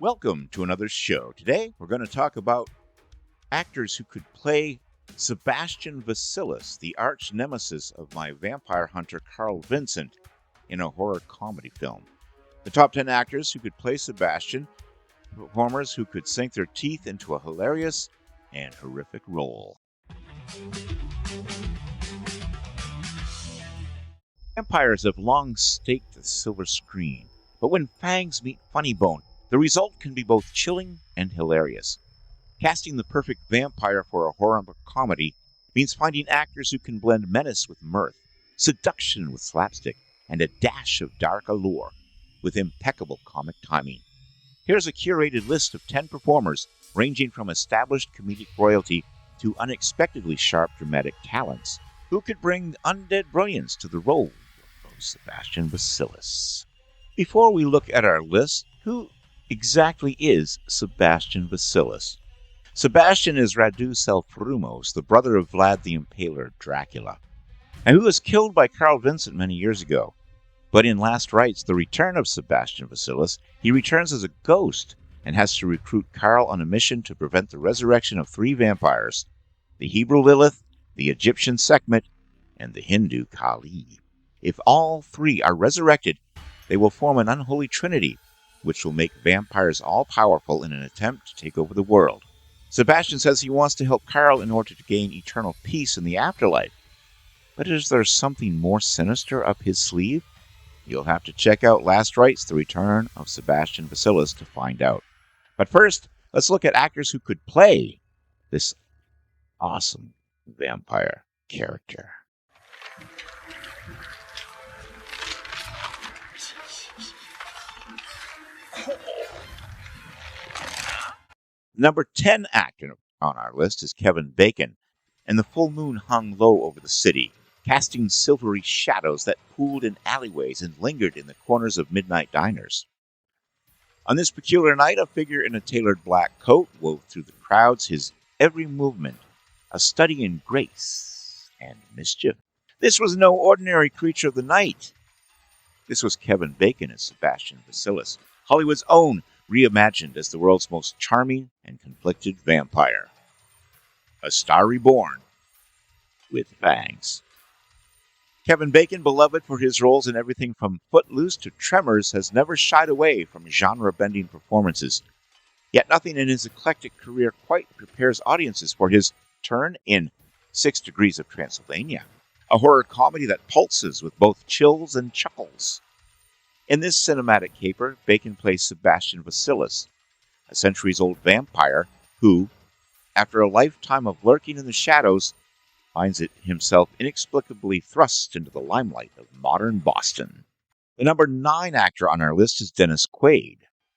Welcome to another show. Today, we're going to talk about actors who could play Sebastian Vasilis, the arch nemesis of my vampire hunter Carl Vincent, in a horror comedy film. The top 10 actors who could play Sebastian, performers who could sink their teeth into a hilarious and horrific role. Vampires have long staked the silver screen, but when fangs meet funny bone, the result can be both chilling and hilarious. Casting the perfect vampire for a horror comedy means finding actors who can blend menace with mirth, seduction with slapstick, and a dash of dark allure with impeccable comic timing. Here's a curated list of 10 performers ranging from established comedic royalty to unexpectedly sharp dramatic talents who could bring undead brilliance to the role of Sebastian Vasilis. Before we look at our list, who exactly is Sebastian Vasilis? Sebastian is Radu Selfrumos, the brother of Vlad the Impaler Dracula, and who was killed by Carl Vincent many years ago. But in Last Rites, The Return of Sebastian Vasilis, he returns as a ghost and has to recruit Carl on a mission to prevent the resurrection of 3 vampires, the Hebrew Lilith, the Egyptian Sekhmet, and the Hindu Kali. If all 3 are resurrected, they will form an unholy trinity, which will make vampires all-powerful in an attempt to take over the world. Sebastian says he wants to help Carl in order to gain eternal peace in the afterlife. But is there something more sinister up his sleeve? You'll have to check out Last Rites, The Return of Sebastian Vasilis to find out. But first, let's look at actors who could play this awesome vampire character. Number 10 actor on our list is Kevin Bacon, and the full moon hung low over the city, casting silvery shadows that pooled in alleyways and lingered in the corners of midnight diners. On this peculiar night, a figure in a tailored black coat wove through the crowds, his every movement a study in grace and mischief. This was no ordinary creature of the night. This was Kevin Bacon as Sebastian Vasilis, Hollywood's own, reimagined as the world's most charming and conflicted vampire. A star reborn with fangs. Kevin Bacon, beloved for his roles in everything from Footloose to Tremors, has never shied away from genre-bending performances. Yet nothing in his eclectic career quite prepares audiences for his turn in 6 Degrees of Transylvania, a horror comedy that pulses with both chills and chuckles. In this cinematic caper, Bacon plays Sebastian Vasilis, a centuries-old vampire who, after a lifetime of lurking in the shadows, finds himself inexplicably thrust into the limelight of modern Boston. The number 9 actor on our list is Dennis Quaid,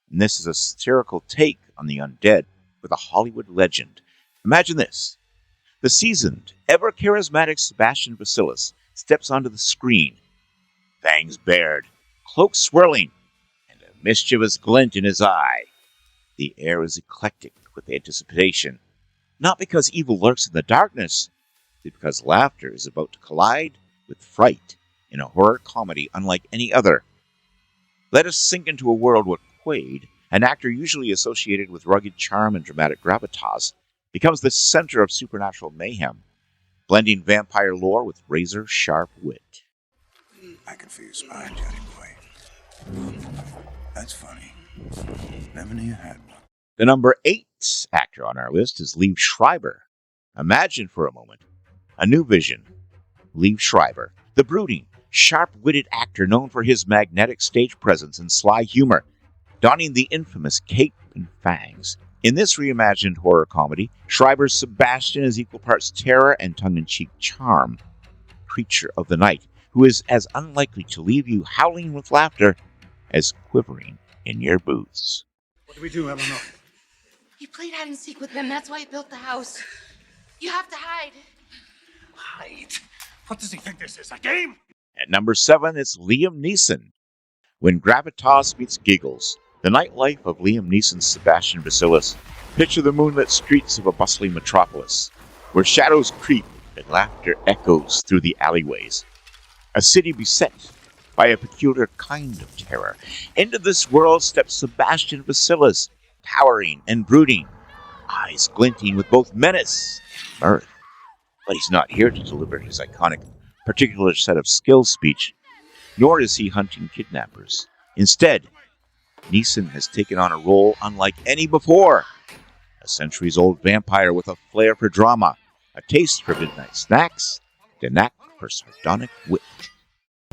and this is a satirical take on the undead with a Hollywood legend. Imagine this. The seasoned, ever-charismatic Sebastian Vasilis steps onto the screen, fangs bared, cloak swirling, and a mischievous glint in his eye. The air is eclectic with anticipation, not because evil lurks in the darkness, but because laughter is about to collide with fright in a horror comedy unlike any other. Let us sink into a world where Quaid, an actor usually associated with rugged charm and dramatic gravitas, becomes the center of supernatural mayhem, blending vampire lore with razor-sharp wit. I can feel you smiling, Johnny boy. That's funny. Never knew you had one. The number 8 actor on our list is Liev Schreiber. Imagine for a moment a new vision. Liev Schreiber, the brooding, sharp-witted actor known for his magnetic stage presence and sly humor, donning the infamous cape and fangs. In this reimagined horror comedy, Schreiber's Sebastian is equal parts terror and tongue-in-cheek charm. Creature of the night, who is as unlikely to leave you howling with laughter as quivering in your boots. What do we do, Eleanor? You played hide and seek with them. That's why you built the house. You have to hide. Hide? What does he think this is, a game? At number 7, it's Liam Neeson. When gravitas meets giggles, the nightlife of Liam Neeson's Sebastian Vasilis. Picture the moonlit streets of a bustling metropolis, where shadows creep and laughter echoes through the alleyways. A city beset by a peculiar kind of terror. Into this world steps Sebastian Vasilis, towering and brooding, eyes glinting with both menace and mirth. But he's not here to deliver his iconic particular set of skill speech, nor is he hunting kidnappers. Instead, Neeson has taken on a role unlike any before. A centuries-old vampire with a flair for drama, a taste for midnight snacks, and a knack for sardonic wit.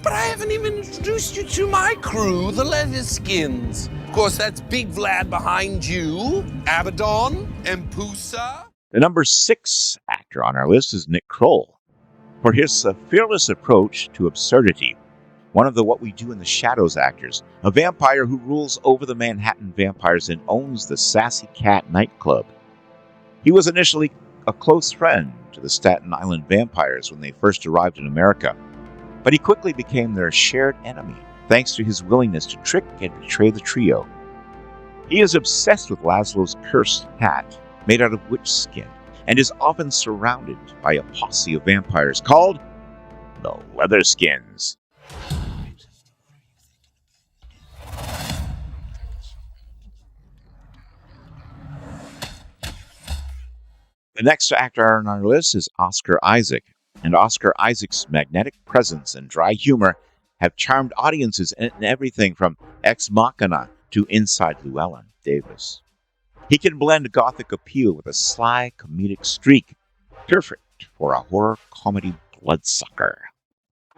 But I haven't even introduced you to my crew, the Leatherskins. Of course, that's Big Vlad behind you, Abaddon, and Pusa. The number 6 actor on our list is Nick Kroll. For his fearless approach to absurdity, one of the What We Do in the Shadows actors, a vampire who rules over the Manhattan vampires and owns the Sassy Cat nightclub. He was initially a close friend to the Staten Island vampires when they first arrived in America, but he quickly became their shared enemy thanks to his willingness to trick and betray the trio. He is obsessed with Laszlo's cursed hat, made out of witch skin, and is often surrounded by a posse of vampires called the Leatherskins. The next actor on our list is Oscar Isaac, and Oscar Isaac's magnetic presence and dry humor have charmed audiences in everything from Ex Machina to Inside Llewellyn Davis. He can blend gothic appeal with a sly comedic streak, perfect for a horror comedy bloodsucker.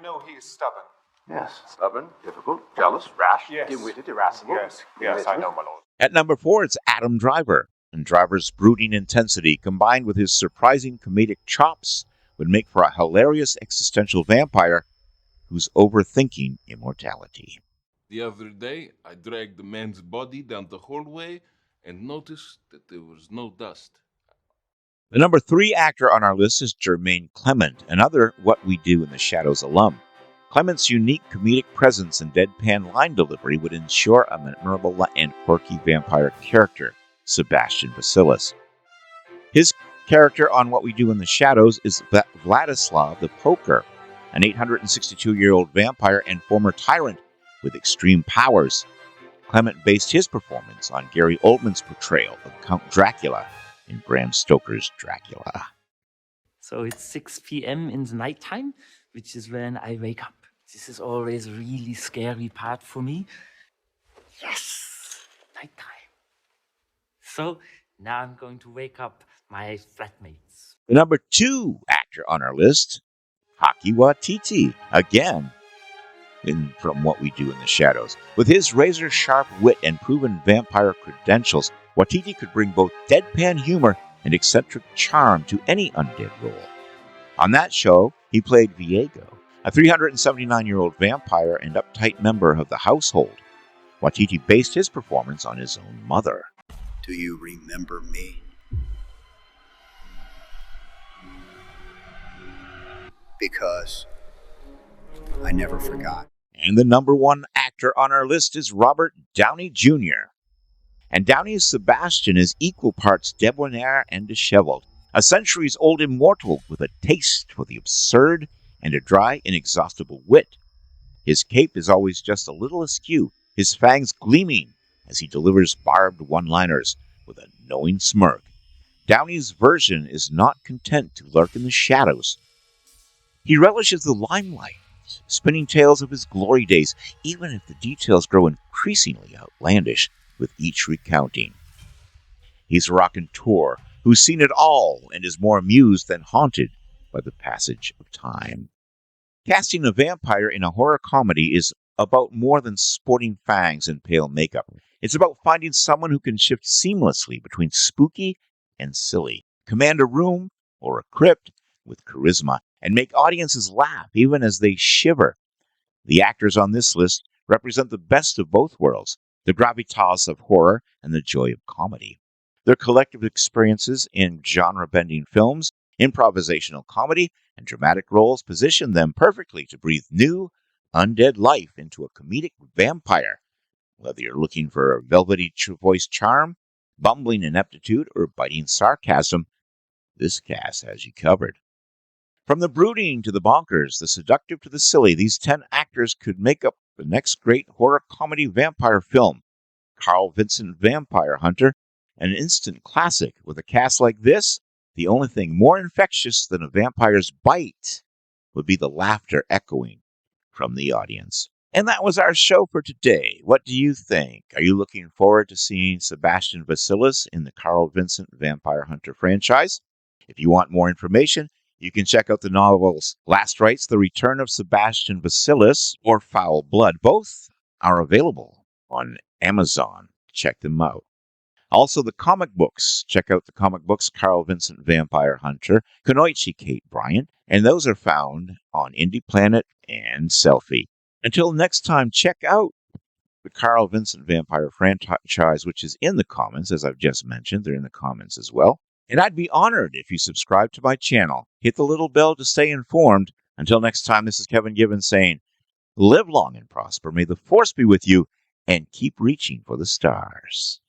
No, he is stubborn. Yes, stubborn, difficult, jealous, rash, dim-witted, irascible. Yes, I know, my lord. At number 4, it's Adam Driver, and Driver's brooding intensity combined with his surprising comedic chops would make for a hilarious existential vampire who's overthinking immortality. The other day, I dragged the man's body down the hallway and noticed that there was no dust. The number 3 actor on our list is Jermaine Clement, another What We Do in the Shadows alum. Clement's unique comedic presence and deadpan line delivery would ensure a memorable and quirky vampire character, Sebastian Vasilis. His character on What We Do in the Shadows is Vladislav the Poker, an 862-year-old vampire and former tyrant with extreme powers. Clement based his performance on Gary Oldman's portrayal of Count Dracula in Bram Stoker's Dracula. So it's 6 p.m. in the nighttime, which is when I wake up. This is always a really scary part for me. Yes, nighttime. So now I'm going to wake up my flatmates. The number 2 actor on our list, Taika Waititi, again, from What We Do in the Shadows. With his razor-sharp wit and proven vampire credentials, Waititi could bring both deadpan humor and eccentric charm to any undead role. On that show, he played Viego, a 379-year-old vampire and uptight member of the household. Waititi based his performance on his own mother. Do you remember me? Because I never forgot. And the number 1 actor on our list is Robert Downey Jr. And Downey's Sebastian is equal parts debonair and disheveled, a centuries-old immortal with a taste for the absurd and a dry, inexhaustible wit. His cape is always just a little askew, his fangs gleaming as he delivers barbed one-liners with a knowing smirk. Downey's version is not content to lurk in the shadows. He relishes the limelight, spinning tales of his glory days, even if the details grow increasingly outlandish with each recounting. He's a raconteur who's seen it all and is more amused than haunted by the passage of time. Casting a vampire in a horror comedy is about more than sporting fangs and pale makeup. It's about finding someone who can shift seamlessly between spooky and silly, command a room or a crypt with charisma, and make audiences laugh even as they shiver. The actors on this list represent the best of both worlds, the gravitas of horror and the joy of comedy. Their collective experiences in genre-bending films, improvisational comedy, and dramatic roles position them perfectly to breathe new, undead life into a comedic vampire. Whether you're looking for a velvety voice charm, bumbling ineptitude, or biting sarcasm, this cast has you covered. From the brooding to the bonkers, the seductive to the silly, these 10 actors could make up the next great horror comedy vampire film, Carl Vincent Vampire Hunter, an instant classic. With a cast like this, the only thing more infectious than a vampire's bite would be the laughter echoing from the audience. And that was our show for today. What do you think? Are you looking forward to seeing Sebastian Vasilis in the Carl Vincent Vampire Hunter franchise? If you want more information, you can check out the novels Last Rites, The Return of Sebastian Vasilis, or Foul Blood. Both are available on Amazon. Check them out. Also, the comic books. Check out the comic books Carl Vincent Vampire Hunter, Kunoichi Kate Bryant, and those are found on Indie Planet and Selfie. Until next time, check out the Carl Vincent Vampire franchise, which is in the comments, as I've just mentioned. They're in the comments as well. And I'd be honored if you subscribe to my channel. Hit the little bell to stay informed. Until next time, this is Kevin Gibbons saying, live long and prosper. May the force be with you, and keep reaching for the stars.